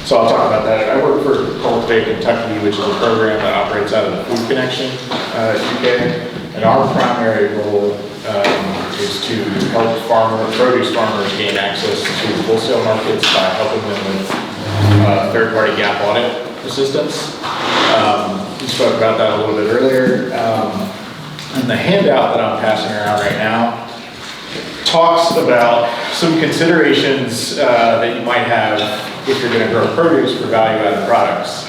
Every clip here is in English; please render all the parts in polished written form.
So I'll talk about that. I work for Cultivate Kentucky, which is a program that operates out of the Food Connection, UK. And our primary role is to help produce farmers gain access to wholesale markets by helping them with third-party gap audit assistance. We spoke about that a little bit earlier. And the handout that I'm passing around right now talks about some considerations that you might have if you're going to grow produce for value-added products.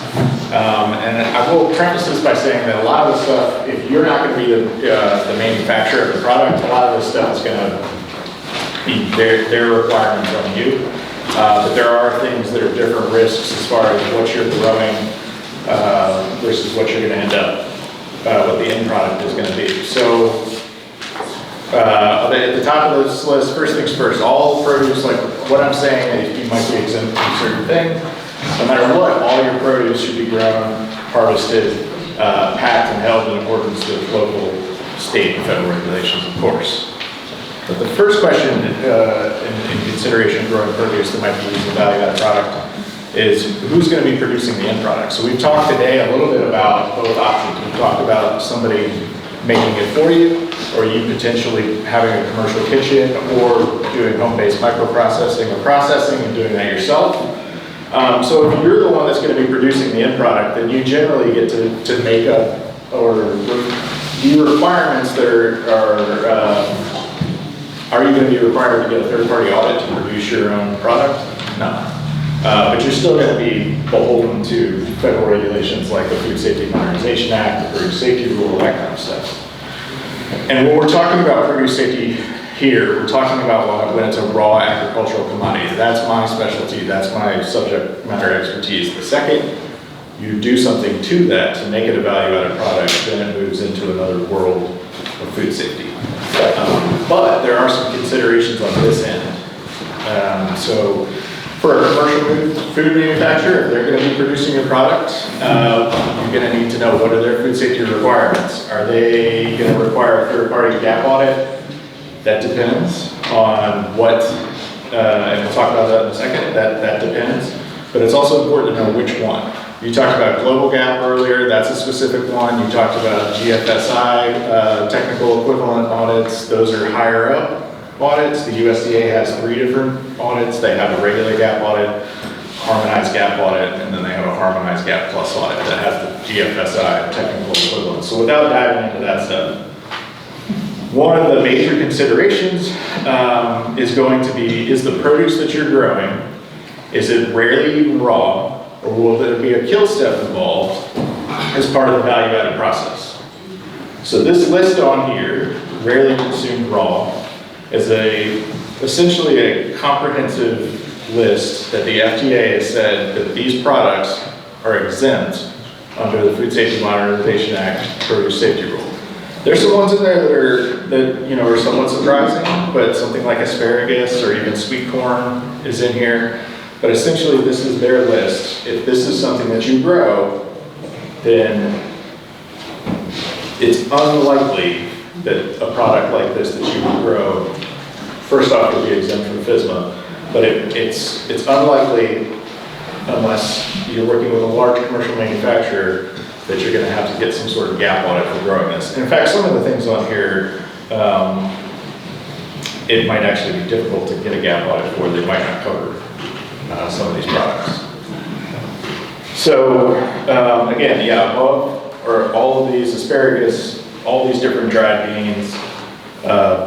And I will preface this by saying that a lot of the stuff, if you're not going to be the manufacturer of the product, a lot of this stuff is going to be their requirements on you. But there are things that are different risks as far as what you're growing versus what you're going to end up, what the end product is going to be. So at the top of this list, first things first, all produce, like what I'm saying, is you might be exempt from certain things. No matter what, all your produce should be grown, harvested, packed, and held in accordance with local, state, and federal regulations, of course. But the first question in consideration of growing produce that might be used as a value-added product is who's going to be producing the end product. So we've talked today a little bit about both options. We've talked about somebody making it for you, or you potentially having a commercial kitchen, or doing home-based microprocessing or processing and doing that yourself. So if you're the one that's going to be producing the end product, then you generally get to make up or do requirements that are you going to be required to get a third-party audit to produce your own product? No. But you're still going to be beholden to federal regulations like the Food Safety Modernization Act, the Produce Safety Rule, that kind of stuff. And when we're talking about produce safety here, we're talking about when it's a raw agricultural commodity. That's my specialty, that's my subject matter expertise. The second you do something to that to make it a value-added product, then it moves into another world of food safety. But there are some considerations on this end. So for a commercial food manufacturer, if they're going to be producing your product, you're going to need to know what are their food safety requirements. Are they going to require a third-party gap audit? That depends on what, and we'll talk about that in a second, that depends. But it's also important to know which one. You talked about Global Gap earlier, that's a specific one. You talked about GFSI, technical equivalent audits, those are higher up audits. The USDA has 3 different audits. They have a regular gap audit, harmonized gap audit, and then they have a harmonized gap plus audit that has the GFSI technical equivalent. So without diving into that stuff, one of the major considerations is going to be, is the produce that you're growing, is it rarely even raw, or will there be a kill step involved as part of the value-added process? So this list on here, rarely consumed raw, is essentially a comprehensive list that the FDA has said that these products are exempt under the Food Safety Modernization Act Produce Safety Rule. There's some ones in there that are somewhat surprising, but something like asparagus or even sweet corn is in here. But essentially, this is their list. If this is something that you grow, then it's unlikely that a product like this that you would grow, first off, would be exempt from FSMA, but it's unlikely, unless you're working with a large commercial manufacturer, that you're going to have to get some sort of gap audit for growing this. And in fact, some of the things on here, it might actually be difficult to get a gap audit for. They might not cover some of these products. So again, yeah, all of these asparagus, all these different dried beans,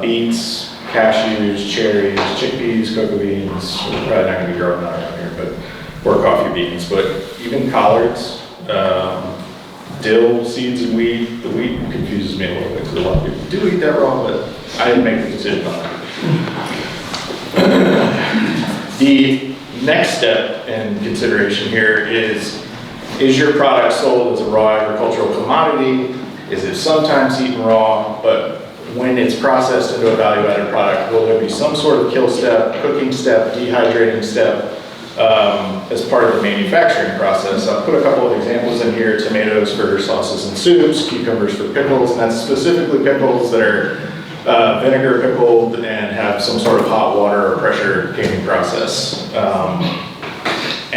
beets, cashews, cherries, chickpeas, cocoa beans, probably not going to be growing that around here, but or coffee beans, but even collards, dill, seeds, and wheat. The wheat confuses me a little bit because a lot of people do eat that raw, but I didn't make the decision on that. The next step in consideration here is your product sold as a raw agricultural commodity? Is it sometimes eaten raw, but when it's processed into a value-added product, will there be some sort of kill step, cooking step, dehydrating step as part of the manufacturing process? I'll put a couple of examples in here: tomatoes for sauces and soups, cucumbers for pickles, and that's specifically pickles that are vinegar pickled and have some sort of hot water or pressure canning process.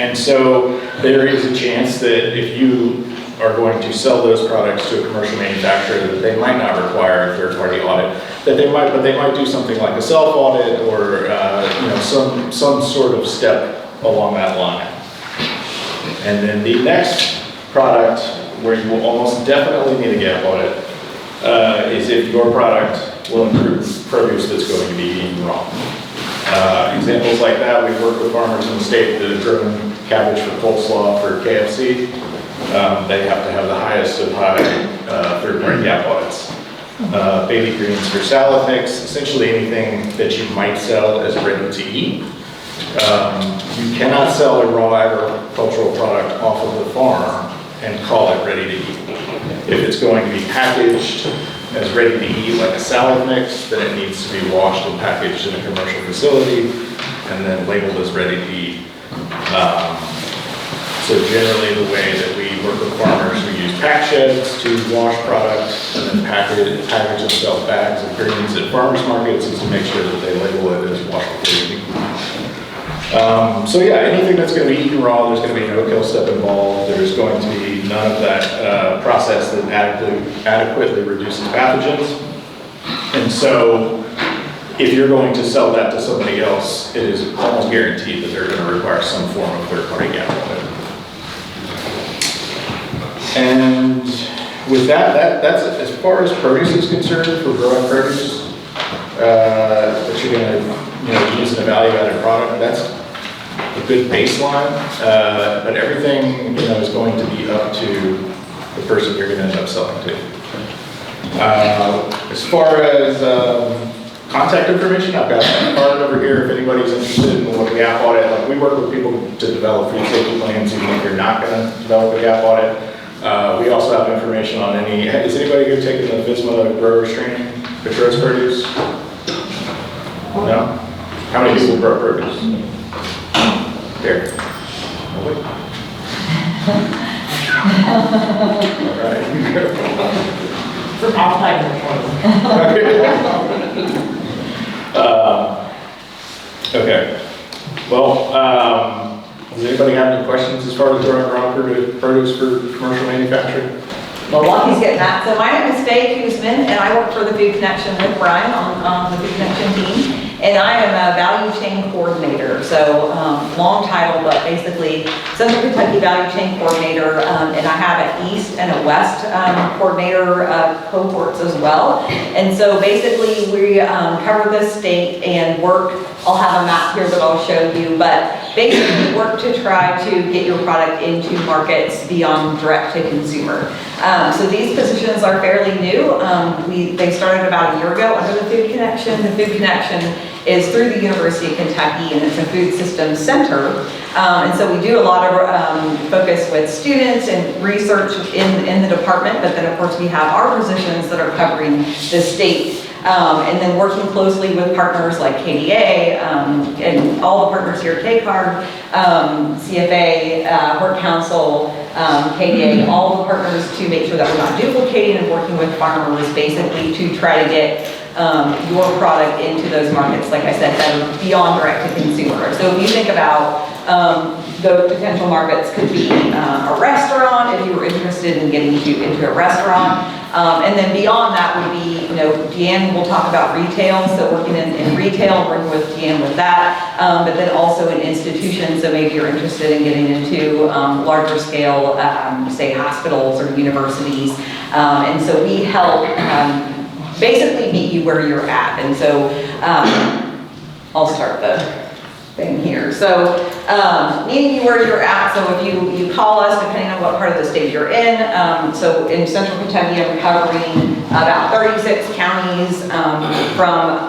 And so there is a chance that if you are going to sell those products to a commercial manufacturer, that they might not require a third-party audit, but they might do something like a self-audit or some sort of step along that line. And then the next product where you will almost definitely need a gap audit is if your product will include produce that's going to be eaten raw. Examples like that, we've worked with farmers in the state that have grown cabbage for coleslaw for KFC. They have to have the highest of high third-party gap audits. Baby greens for salad mix, essentially anything that you might sell as ready to eat. You cannot sell a raw agricultural product off of the farm and call it ready to eat. If it's going to be packaged as ready to eat like a salad mix, then it needs to be washed and packaged in a commercial facility and then labeled as ready to eat. So generally the way that we work with farmers, we use pack sheds to wash products and then package and sell bags of greens at farmers markets is to make sure that they label it as wash before eating. So yeah, anything that's going to be eaten raw, there's going to be no kill step involved. There's going to be none of that process that adequately reduces pathogens. And so if you're going to sell that to somebody else, it is almost guaranteed that they're going to require some form of third-party gap audit. And with that's as far as produce is concerned for growing produce that you're going to use in a value-added product. That's a good baseline, but everything is going to be up to the person you're going to end up selling to. As far as contact information, I've got a card over here if anybody's interested in what a gap audit. Like we work with people to develop food safety plans even if you're not going to develop a gap audit. We also have information on is anybody here taking the FSMA growers training for gross produce? No? How many people grow produce? Here. Oh, wait. All right. From outside okay. Well, does anybody have any questions as far as growing raw produce for commercial manufacturing? Well, while he's getting that, so my name is Faye Kuzman, and I work for the Food Connection with Brian on the Food Connection team. And I am a value chain coordinator, so long title, but basically Central Kentucky Value Chain Coordinator, and I have an East and a West coordinator cohorts as well. And so basically we cover this state and work, I'll have a map here that I'll show you, but basically work to try to get your product into markets beyond direct to consumer. So these positions are fairly new. They started about a year ago under the Food Connection. The Food Connection is through the University of Kentucky, and it's a food systems center. And so we do a lot of focus with students and research in the department, but then of course we have our positions that are covering the state. And then working closely with partners like KDA and all the partners here at KCARB, CFA, Hort Council, KDA, all the partners to make sure that we're not duplicating and working with farmers basically to try to get your product into those markets, like I said, that are beyond direct to consumer. So if you think about the potential markets could be a restaurant, if you were interested in getting into a restaurant. And then beyond that would be, Deanne will talk about retail, so working in retail, working with Deanne with that, but then also in institutions, so maybe you're interested in getting into larger scale, say hospitals or universities. And so we help basically meet you where you're at. And so I'll start the thing here. So meeting you where you're at, so if you call us, depending on what part of the state you're in, so in Central Kentucky, I'm covering about 36 counties from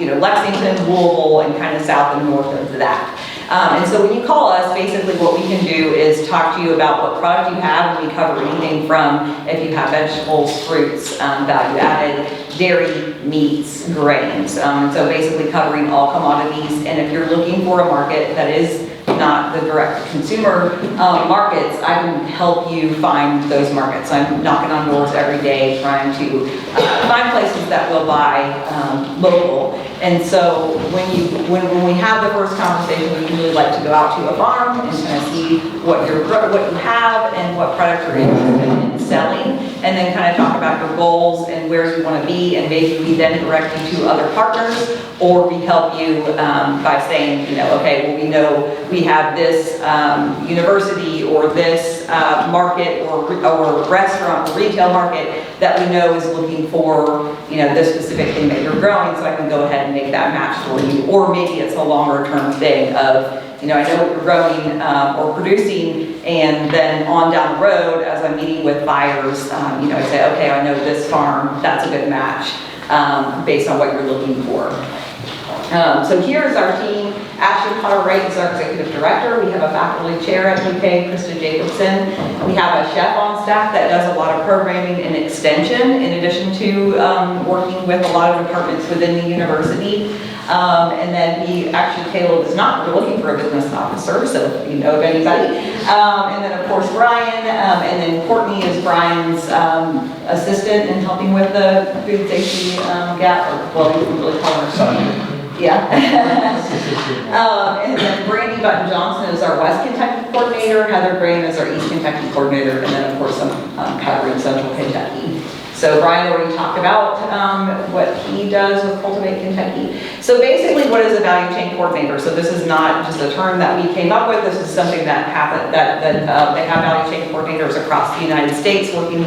Lexington, Louisville, and kind of south and north of that. And so when you call us, basically what we can do is talk to you about what product you have, and we cover anything from if you have vegetables, fruits, value added, dairy, meats, grains. So basically covering all commodities, and if you're looking for a market that is not the direct consumer markets, I can help you find those markets. I'm knocking on doors every day trying to find places that will buy local. And so when we have the first conversation, we usually like to go out to a farm and kind of see what you have and what product you're interested in selling, and then kind of talk about your goals and where you want to be, and maybe we then direct you to other partners, or we help you by saying, okay, well, we know we have this university or this market or restaurant or retail market that we know is looking for, this specific thing that you're growing, so I can go ahead and make that match for you. Or maybe it's a longer term thing of, I know what you're growing or producing, and then on down the road, as I'm meeting with buyers, I say, okay, I know this farm, that's a good match based on what you're looking for. So here's our team. Ashton Potter-Wright is our executive director. We have a faculty chair at UK, Krista Jacobson. We have a chef on staff that does a lot of programming and extension, in addition to working with a lot of departments within the university. And then Caleb is not, we're looking for a business officer, so if you know of anybody. And then of course Brian, and then Courtney is Brian's assistant in helping with the food safety gap, or well, you can really call her son. Yeah. And then Brandy Button Johnson is our West Kentucky coordinator, Heather Graham is our East Kentucky coordinator, and then of course I'm covering Central Kentucky. So Brian already talked about what he does with Cultivate Kentucky. So basically, what is a value chain coordinator? So this is not just a term that we came up with. This is something that happened, they have value chain coordinators across the United States working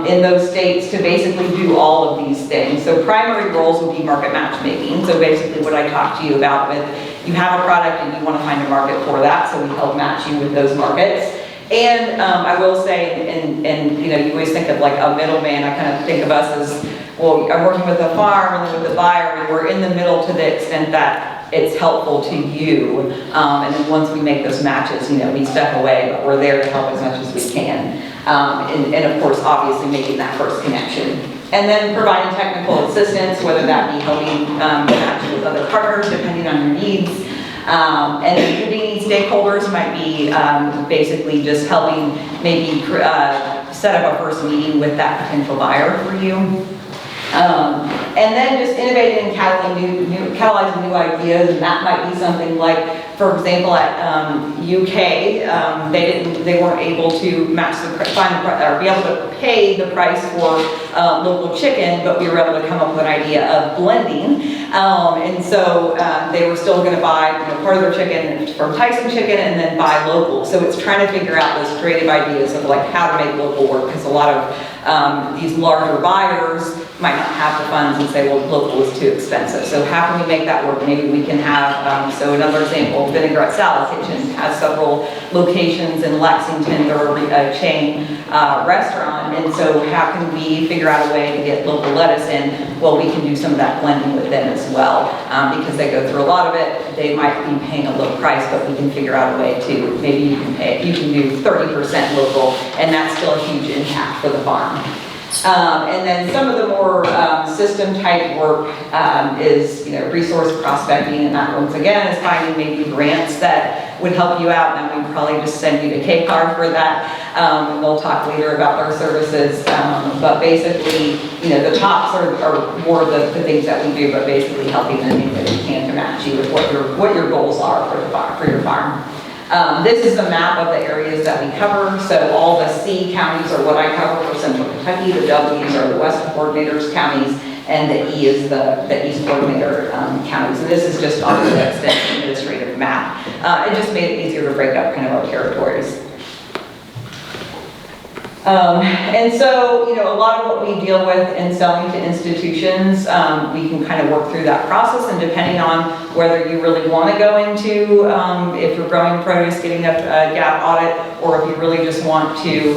in those states to basically do all of these things. So primary roles would be market matchmaking. So basically what I talked to you about with, you have a product and you want to find a market for that, so we help match you with those markets. And I will say, and you always think of like a middleman. I kind of think of us as, well, I'm working with a farm and then with the buyer, and we're in the middle to the extent that it's helpful to you. And then once we make those matches, we step away, but we're there to help as much as we can. And of course, obviously making that first connection. And then providing technical assistance, whether that be helping match with other partners, depending on your needs. And convening stakeholders might be basically just helping maybe set up a first meeting with that potential buyer for you. And then just innovating and catalyzing new ideas, and that might be something like, for example, at UK, they weren't able to match or be able to pay the price for local chicken, but we were able to come up with an idea of blending. And so they were still going to buy part of their chicken from Tyson Chicken and then buy local. So it's trying to figure out those creative ideas of like how to make local work, because a lot of these larger buyers might not have the funds and say, well, local is too expensive. So how can we make that work? Maybe we can have, so another example, Vinaigrette Salad Kitchen has several locations in Lexington. They're a chain restaurant. And so how can we figure out a way to get local lettuce in? Well, we can do some of that blending with them as well, because they go through a lot of it. They might be paying a low price, but we can figure out a way to, maybe you can do 30% local, and that's still a huge impact for the farm. And then some of the more system type work is resource prospecting, and that once again is finding maybe grants that would help you out. And we'd probably just send you to KCAR for that, and they'll talk later about their services. But basically, the tops are more the things that we do, but basically helping anything that we can to match you with what your goals are for your farm. This is a map of the areas that we cover. So all the C counties are what I cover for Central Kentucky. The W's are the West Coordinators counties, and the E is the East Coordinator counties. And this is just on the extension administrative map. It just made it easier to break up kind of our territories. And so, a lot of what we deal with in selling to institutions, we can kind of work through that process, and depending on whether you really want to go into, if you're growing produce, getting a gap audit, or if you really just want to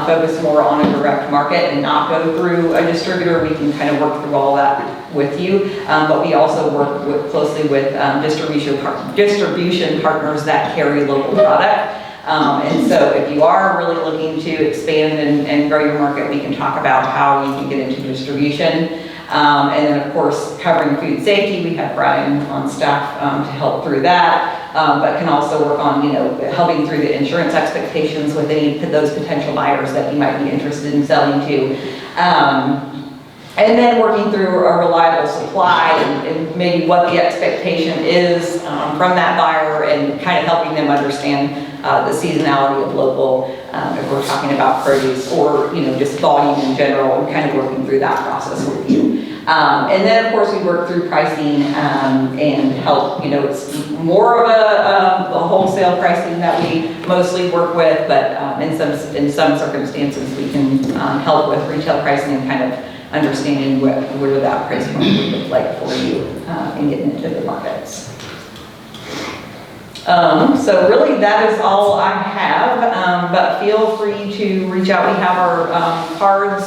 focus more on a direct market and not go through a distributor, we can kind of work through all that with you. But we also work closely with distribution partners that carry local product. And so if you are really looking to expand and grow your market, we can talk about how you can get into distribution. And then of course, covering food safety, we have Brian on staff to help through that, but can also work on, helping through the insurance expectations with any of those potential buyers that you might be interested in selling to. And then working through a reliable supply and maybe what the expectation is from that buyer, and kind of helping them understand the seasonality of local, if we're talking about produce or, just volume in general, and kind of working through that process with you. And then of course we work through pricing and help, it's more of a wholesale pricing that we mostly work with, but in some circumstances we can help with retail pricing and kind of understanding where that price point would look like for you and getting into the markets. So really that is all I have, but feel free to reach out. We have our cards